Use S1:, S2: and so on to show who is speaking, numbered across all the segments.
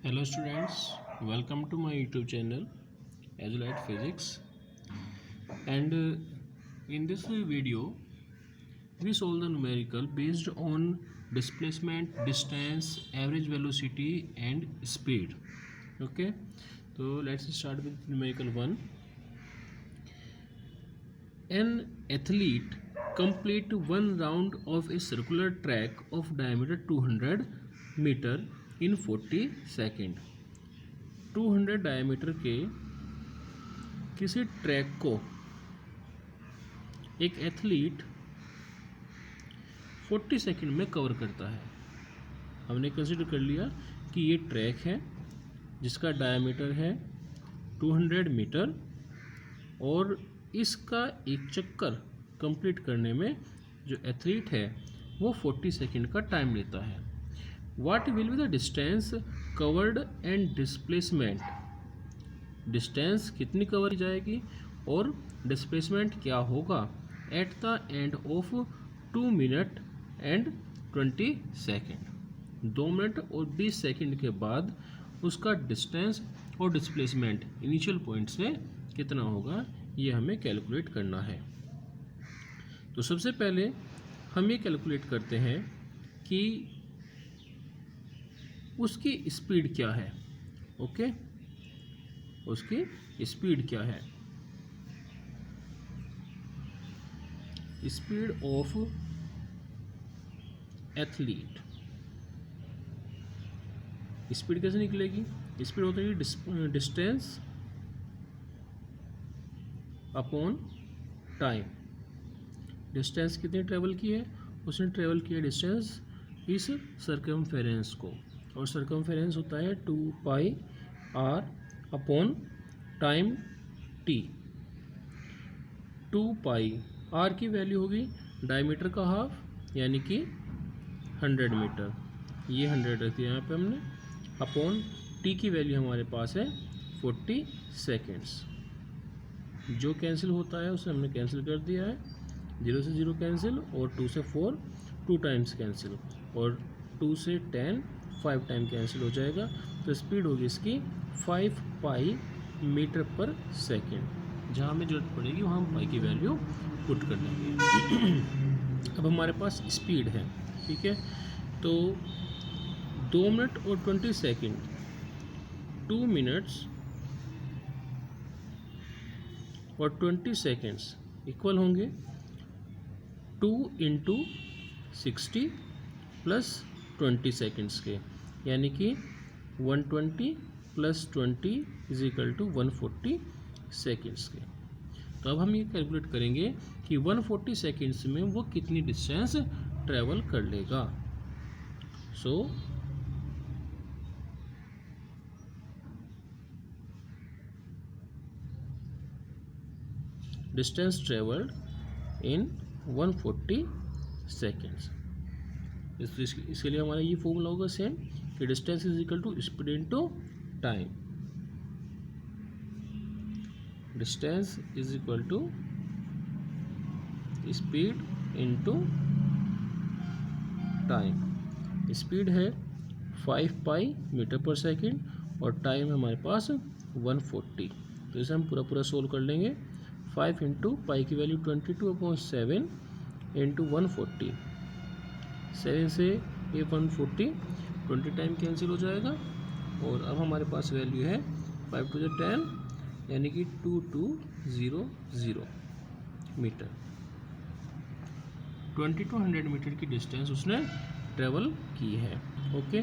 S1: Hello students, welcome to my YouTube channel Azulite Physics. And in this video we solve the numerical based on displacement, distance, average velocity and speed. Okay, so let's start with numerical 1. An athlete complete one round of a circular track of diameter 200 meter in 40 second. 200 diameter के किसी track को एक athlete 40 second में cover करता है. हमने consider कर लिया कि ये ट्रैक है जिसका डायमीटर है 200 मीटर और इसका एक चक्कर कंप्लीट करने में जो एथलीट है वो 40 सेकेंड का टाइम लेता है. What will be the distance covered and displacement? Distance कितनी कवर जाएगी और डिस्प्लेसमेंट क्या होगा at the end of 2 minute and 20 second. 2 minute और 20 सेकेंड के बाद उसका डिस्टेंस और डिस्प्लेसमेंट इनिशियल पॉइंट से कितना होगा ये हमें कैलकुलेट करना है. तो सबसे पहले हम ये कैलकुलेट करते हैं कि उसकी स्पीड क्या है. ओके, उसकी स्पीड क्या है. Speed of athlete. स्पीड कैसे निकलेगी. स्पीड होता है डिस्टेंस अपॉन टाइम. डिस्टेंस कितनी ट्रेवल की है, उसने ट्रेवल किया डिस्टेंस इस सर्कमफेरेंस को और सर्कमफेरेंस होता है 2 pi r upon time t. 2 pi r की वैल्यू होगी डायमीटर का हाफ यानी कि 100 मीटर. ये 100 रख दिया यहाँ पे हमने. अपॉन टी की वैल्यू हमारे पास है 40 सेकेंड्स. जो कैंसिल होता है उसे हमने कैंसिल कर दिया है. 0 से 0 कैंसिल और 2 से 4 2 टाइम्स कैंसिल और 2 से 10 5 टाइम कैंसिल हो जाएगा. तो स्पीड होगी इसकी 5 पाई मीटर पर सेकेंड. जहाँ हमें जरूरत पड़ेगी वहाँ हम पाई की वैल्यू पुट कर देंगे. अब हमारे पास स्पीड है. ठीक है, तो 2 मिनट और 20 सेकेंड 2 मिनट्स और 20 सेकेंड्स इक्वल होंगे 2 इंटू 60 प्लस 20 सेकेंड्स के यानी कि 120 plus 20 is equal to 140 seconds के. तो अब हम ये कैलकुलेट करेंगे कि 140 सेकेंड्स में वो कितनी डिस्टेंस ट्रेवल कर लेगा. So distance travelled in 140 seconds. इसके लिए हमारा ये फॉर्मूला होगा सेम कि distance is equal to speed into time. Distance is equal to speed into time. Speed है 5 पाई मीटर पर सेकेंड और टाइम है हमारे पास 140. तो इसे हम पूरा सोल्व कर लेंगे. 5 इंटू पाई की वैल्यू 22/7 इंटू 140. 7 से ये 140 20 टाइम कैंसिल हो जाएगा और अब हमारे पास वैल्यू है 5 to 10 यानी कि 2200 मीटर. 2200 मीटर की डिस्टेंस उसने ट्रेवल की है. ओके,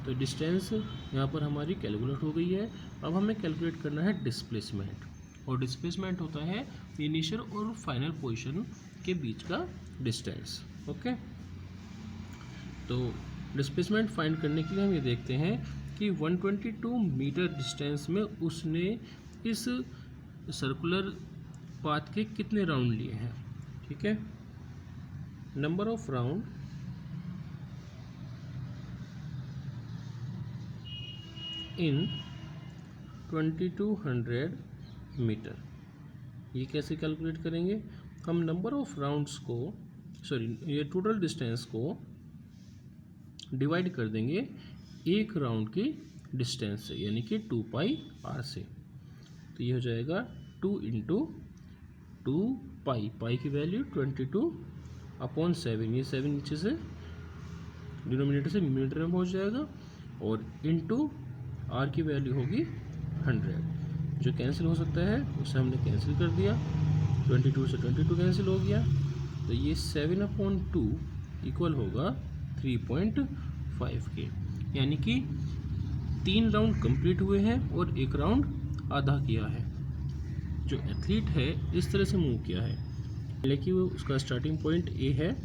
S1: तो डिस्टेंस यहाँ पर हमारी कैलकुलेट हो गई है. अब हमें कैलकुलेट करना है डिस्प्लेसमेंट और डिस्प्लेसमेंट होता है इनिशियल और फाइनल पोजीशन के बीच का डिस्टेंस. ओके, तो डिस्प्लेसमेंट फाइंड करने के लिए हम ये देखते हैं कि 122 मीटर डिस्टेंस में उसने इस सर्कुलर पाथ के कितने राउंड लिए हैं. ठीक है, number of round in 2200 metre. ये कैसे कैलकुलेट करेंगे. हम नंबर ऑफ राउंड्स को ये टोटल डिस्टेंस को डिवाइड कर देंगे एक राउंड की डिस्टेंस से, यानी कि 2 पाई आर से। तो ये हो जाएगा 2 इंटू 2 पाई, पाई की वैल्यू 22/7, ये 7 नीचे से डिनोमिनेटर से न्यूमरेटर में पहुंच जाएगा, और इंटू आर की वैल्यू होगी 100, जो कैंसिल हो सकता है उसे हमने कैंसिल कर दिया, 22 से 22 कैंसिल हो गया, तो ये 7/2 इक्वल होगा 3.5 के, यानी कि 3 राउंड कंप्लीट हुए हैं और 1 राउंड आधा किया है। जो एथलीट है इस तरह से मूव किया है, लेकिन वो उसका स्टार्टिंग पॉइंट ए है,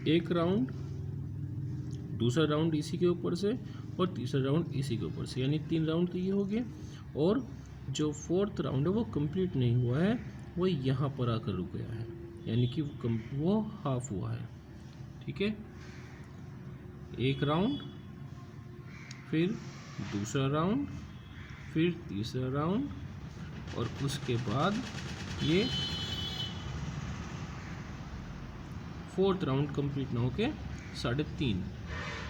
S1: 1 राउंड, दूसरा राउंड इसी के ऊपर से, और तीसरा राउंड इसी के ऊपर से, यानी 3 राउंड तो ये हो गए, और जो 4th राउंड है वो कंप्लीट नहीं हुआ है, वो यहाँ पर आकर रुक गया है, यानी कि वो हाफ हुआ है। ठीक है, 1 राउंड, फिर दूसरा राउंड, फिर तीसरा राउंड, और उसके बाद ये 4th राउंड कंप्लीट ना होके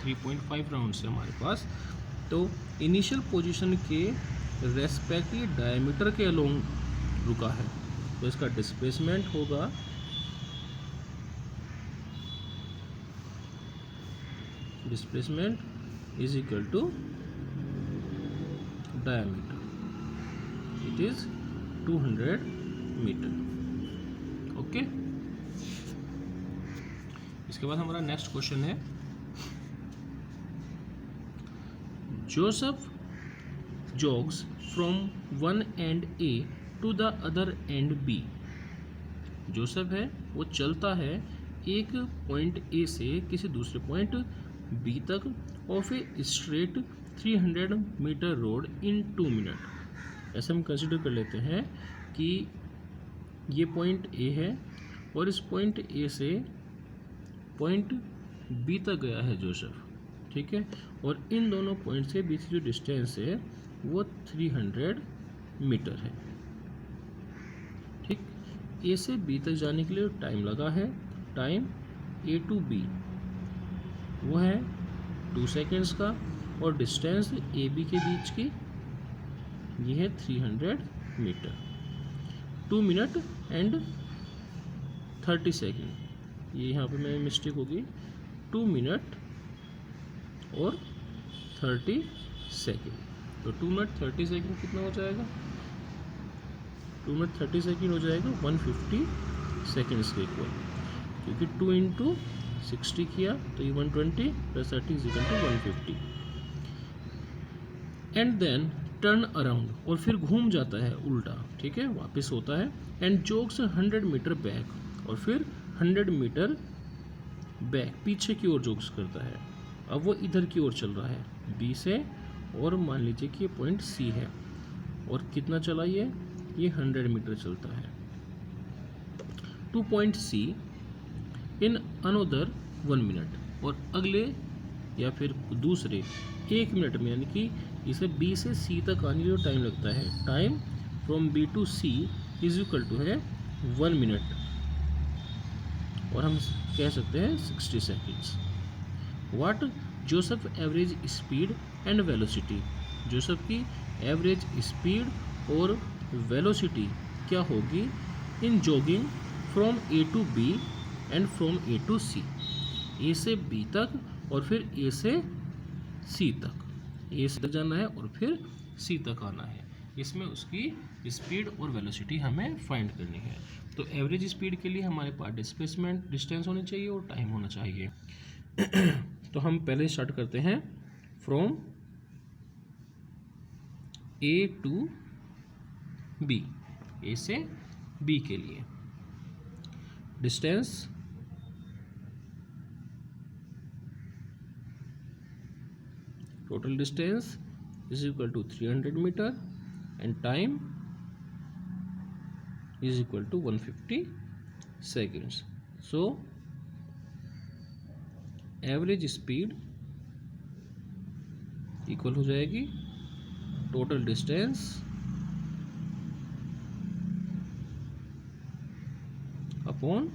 S1: 3.5 राउंड से हमारे पास। तो इनिशियल पोजीशन के रेस्पेक्टिव डायमीटर के अलोंग रुका है, तो इसका डिस्प्लेसमेंट होगा is equal to diameter, it is 200 metre. Okay, इसके बाद हमारा नेक्स्ट क्वेश्चन है, Joseph jogs from one end A to the other end B। Joseph है वो चलता है एक पॉइंट ए से किसी दूसरे पॉइंट बी तक, और फिर स्ट्रेट 300 मीटर रोड इन 2 मिनट। ऐसे हम कंसिडर कर लेते हैं कि ये पॉइंट ए है, और इस पॉइंट ए से पॉइंट बी तक गया है जोसेफ। ठीक है, और इन दोनों पॉइंट से बीच की जो डिस्टेंस है वो 300 मीटर है। ठीक, ए से बी तक जाने के लिए टाइम लगा है, टाइम ए टू बी वो है 2 सेकेंड्स का, और डिस्टेंस ए बी के बीच की ये है 300 मीटर। 2 मिनट एंड 30 सेकेंड, ये यहाँ पे मैं मिस्टेक होगी, 2 मिनट और 30 सेकेंड। तो 2 मिनट 30 सेकेंड कितना हो जाएगा, 2 मिनट 30 सेकेंड हो जाएगा 150 सेकेंड्स के इक्वल, क्योंकि 2 इंटू 60 किया तो ये 120 plus 30 is equal to 150। And then turn around, और फिर घूम जाता है उल्टा, ठीक है, वापस होता है, एंड जोग्स 100 मीटर बैक, और फिर 100 मीटर बैक पीछे की ओर जोग्स करता है। अब वो इधर की ओर चल रहा है बी से, और मान लीजिए कि ये पॉइंट सी है, और कितना चला ये 100 मीटर चलता है टू पॉइंट सी इन अनोदर 1 मिनट, और अगले या फिर दूसरे 1 मिनट में, यानी कि इसे बी से सी तक आने के लिए टाइम लगता है, time from B to C is equal to है 1 मिनट, और हम कह सकते हैं 60 seconds. What Joseph average speed and velocity, Joseph की एवरेज स्पीड और वेलोसिटी क्या होगी in jogging from A to B and from A to C, A से बी तक और फिर ए से सी तक, ए से तक जाना है और फिर सी तक आना है। इसमें उसकी स्पीड और वेलोसिटी हमें फाइंड करनी है। तो एवरेज स्पीड के लिए हमारे पास डिस्प्लेसमेंट डिस्टेंस होनी चाहिए और टाइम होना चाहिए। तो हम पहले स्टार्ट करते हैं from A to B, A से बी के लिए distance total distance is equal to 300 metre and time is equal to 150 seconds. So average speed equal हो जाएगी total distance upon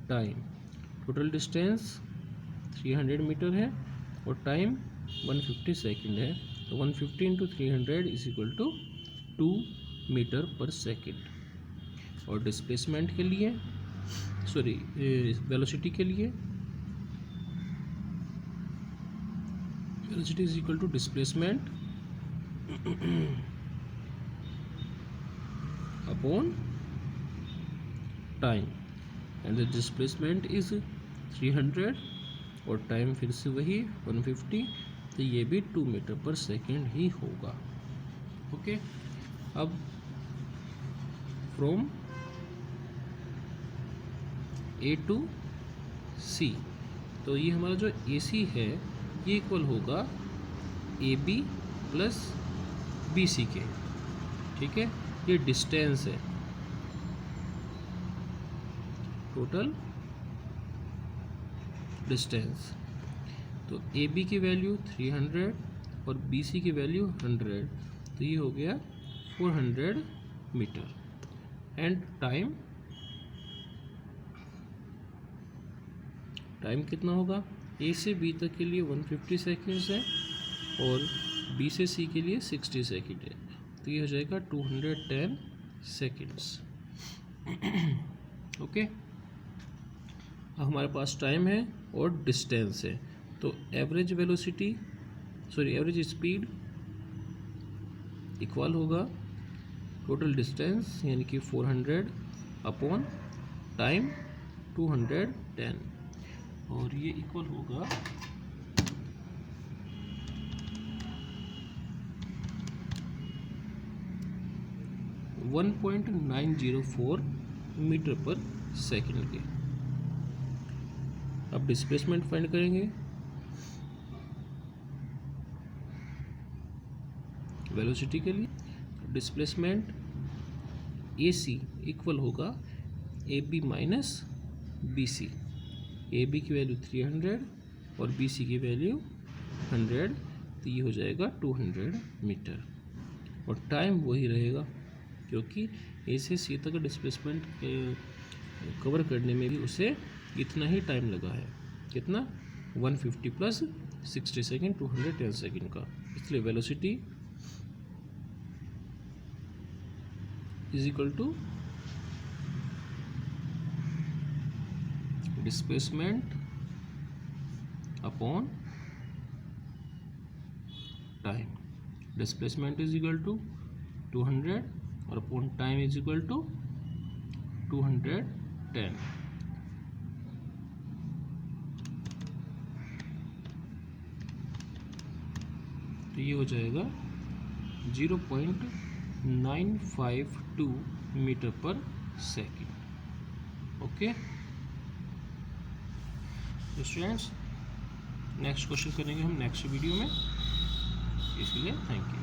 S1: time. Total distance 300 metre है और time 150 second है, तो 150 into 300 is equal to 2 metre पर second. और displacement के लिए वेलोसिटी के लिए velocity is equal to displacement upon time, and the displacement is 300 और टाइम फिर से वही 150, तो ये भी 2 मीटर पर सेकेंड ही होगा। ओके, अब फ्रॉम ए टू सी, तो ये हमारा जो ए सी है ये इक्वल होगा A B plus B C के। ठीक है, ये डिस्टेंस है, टोटल डिस्टेंस। तो ए बी की वैल्यू 300 और बी सी की वैल्यू 100, तो ये हो गया 400 मीटर। एंड टाइम कितना होगा? ए से बी तक के लिए 150 सेकेंड्स है और बी से सी के लिए 60 सेकेंड है, तो ये हो जाएगा 210 सेकेंड्स। ओके, अब हमारे पास टाइम है और डिस्टेंस है, तो एवरेज स्पीड इक्वल होगा टोटल डिस्टेंस यानी कि 400 अपॉन टाइम 210, और ये इक्वल होगा 1.904 मीटर पर सेकेंड के। अब डिस्प्लेसमेंट फाइंड करेंगे। वेलोसिटी के लिए डिस्प्लेसमेंट ए सी इक्वल होगा A B minus B C. A B की वैल्यू 300 और बी सी की वैल्यू 100, तो ये हो जाएगा 200 मीटर। और टाइम वही रहेगा क्योंकि ए से सी तक डिस्प्लेसमेंट कवर करने में भी उसे इतना ही टाइम लगा है। कितना? 150 प्लस 60 सेकेंड 210 सेकेंड का। इसलिए velocity is equal to displacement upon time. Displacement is equal to 200 और upon time is equal to 210। तो ये हो जाएगा 0.952 मीटर पर second. Okay students, next question करेंगे हम नेक्स्ट वीडियो में, इसलिए थैंक यू।